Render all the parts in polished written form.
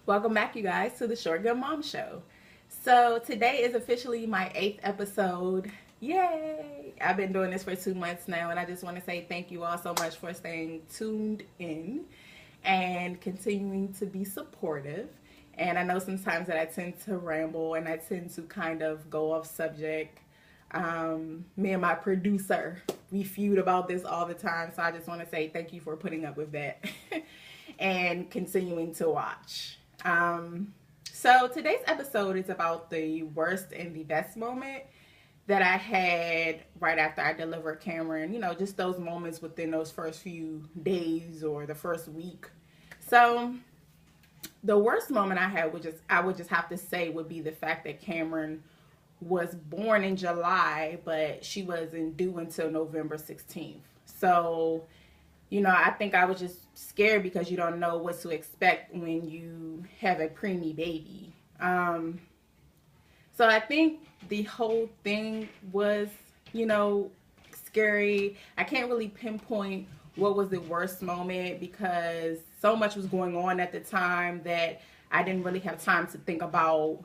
Welcome back, you guys, to the Short Girl Mom Show. So today is officially my 8th episode. Yay! I've been doing this for 2 months now, and I just want to say thank you all so much for staying tuned in and continuing to be supportive. And I know sometimes that I tend to ramble and I tend to kind of go off subject. Me and my producer, we feud about this all the time, so I just want to say thank you for putting up with that and continuing to watch. So today's episode is about the worst and the best moment that I had right after I delivered Cameron. You know, just those moments within those first few days or the first week. So the worst moment I would just have to say would be the fact that Cameron was born in July, but she wasn't due until November 16th. So, you know, I think I was just scared because you don't know what to expect when you have a preemie baby. So I think the whole thing was, scary. I can't really pinpoint what was the worst moment because so much was going on at the time that I didn't really have time to think about,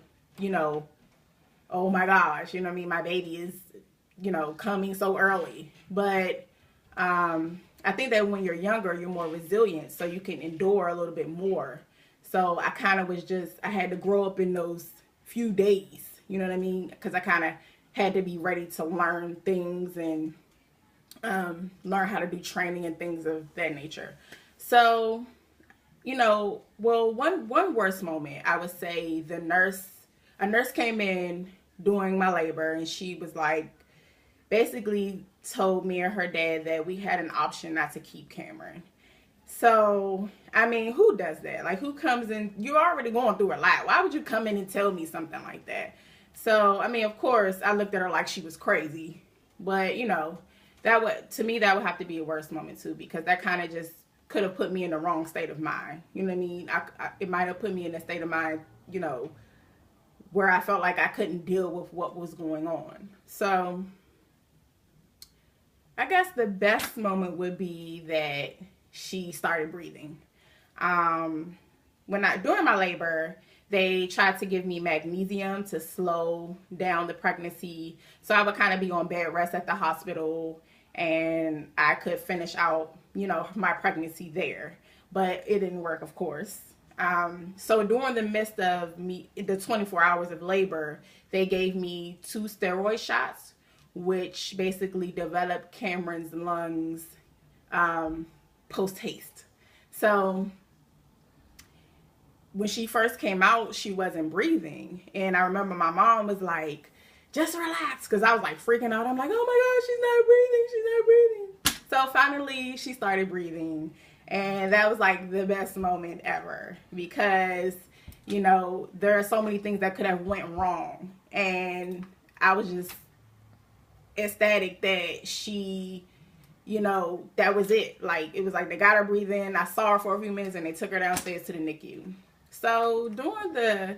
oh my gosh, my baby is, coming so early. But I think that when you're younger, you're more resilient, so you can endure a little bit more. So I kind of I had to grow up in those few days, you know what I mean? Because I kind of had to be ready to learn things and learn how to do training and things of that nature. So, one worst moment, I would say a nurse came in during my labor and she was like, basically told me and her dad that we had an option not to keep Cameron. So, I mean, who does that? Like, who comes in? You're already going through a lot. Why would you come in and tell me something like that? So, I mean, of course, I looked at her like she was crazy. But, to me, that would have to be a worst moment, too, because that kind of just could have put me in the wrong state of mind. You know what I mean? It might have put me in a state of mind, where I felt like I couldn't deal with what was going on. So, I guess the best moment would be that she started breathing. During my labor, they tried to give me magnesium to slow down the pregnancy, so I would kind of be on bed rest at the hospital, and I could finish out, my pregnancy there. But it didn't work, of course. So during the midst of the 24 hours of labor, they gave me 2 steroid shots, which basically developed Cameron's lungs post haste. So when she first came out, she wasn't breathing. And I remember my mom was like, just relax. Because I was like freaking out. I'm like, oh my gosh, she's not breathing. She's not breathing. So finally, she started breathing. And that was like the best moment ever. Because, there are so many things that could have went wrong. And I was just ecstatic that she, that was it. Like, it was like they got her breathing. I saw her for a few minutes and they took her downstairs to the NICU. So during the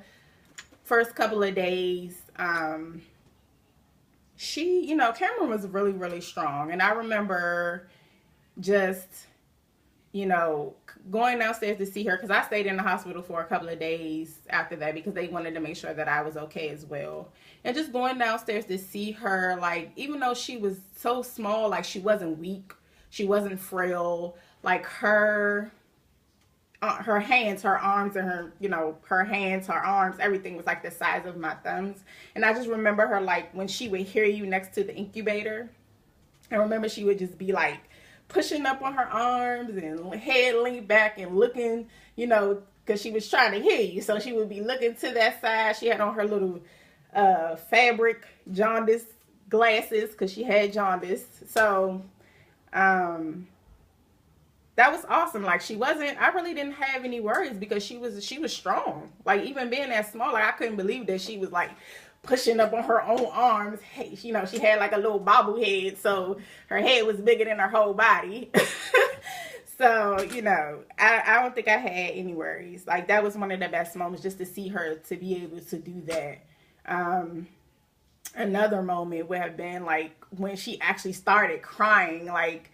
first couple of days, Cameron was really, really strong. And I remember just, going downstairs to see her, because I stayed in the hospital for a couple of days after that because they wanted to make sure that I was okay as well. And just going downstairs to see her, like, even though she was so small, like, she wasn't weak, she wasn't frail, like, her hands, her arms, and her arms, everything was like the size of my thumbs. And I just remember her, like, when she would hear you next to the incubator, I remember she would just be like pushing up on her arms and head leaned back and looking, because she was trying to hear you. So she would be looking to that side. She had on her little fabric jaundice glasses because she had jaundice. So that was awesome. Like, I really didn't have any worries because she was strong. Like, even being that small, like, I couldn't believe that she was like pushing up on her own arms. Hey, she had like a little bobblehead, so her head was bigger than her whole body. So, I don't think I had any worries. Like, that was one of the best moments, just to see her to be able to do that. Another moment would have been like when she actually started crying. Like,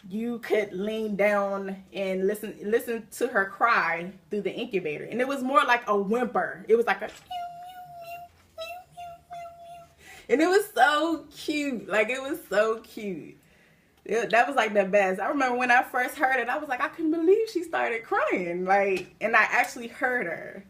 you could lean down and listen to her cry through the incubator. And it was more like a whimper. It was like a and it was so cute. Like, it was so cute. That was like the best. I remember when I first heard it, I was like, I couldn't believe she started crying. Like, and I actually heard her.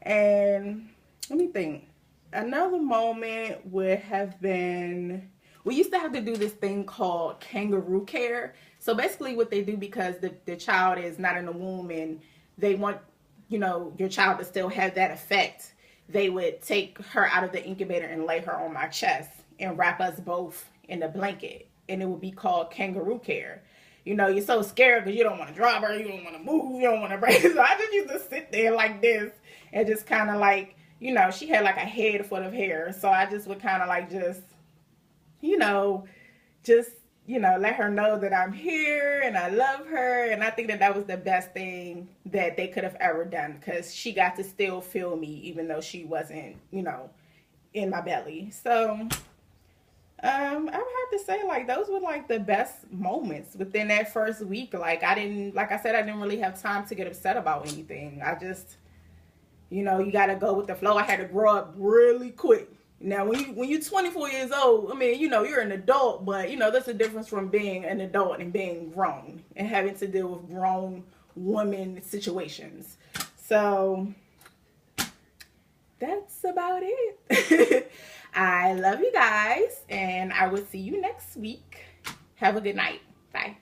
And let me think. Another moment would have been, we used to have to do this thing called kangaroo care. So basically what they do, because the child is not in the womb and they want, you know, your child to still have that effect, they would take her out of the incubator and lay her on my chest and wrap us both in a blanket. And it would be called kangaroo care. You know, you're so scared because you don't want to drop her, you don't want to move, you don't want to break. So I just used to sit there like this and just kind of like, you know, she had like a head full of hair. So I just would kind of like just, you know, let her know that I'm here and I love her. And I think that that was the best thing that they could have ever done, because she got to still feel me even though she wasn't, you know, in my belly. So I would have to say, like, those were like the best moments within that first week. Like, I said, I didn't really have time to get upset about anything. I just, you know, you got to go with the flow. I had to grow up really quick. Now, when you're 24 years old, I mean, you know, you're an adult, but, you know, there's a difference from being an adult and being grown and having to deal with grown woman situations. So that's about it. I love you guys, and I will see you next week. Have a good night. Bye.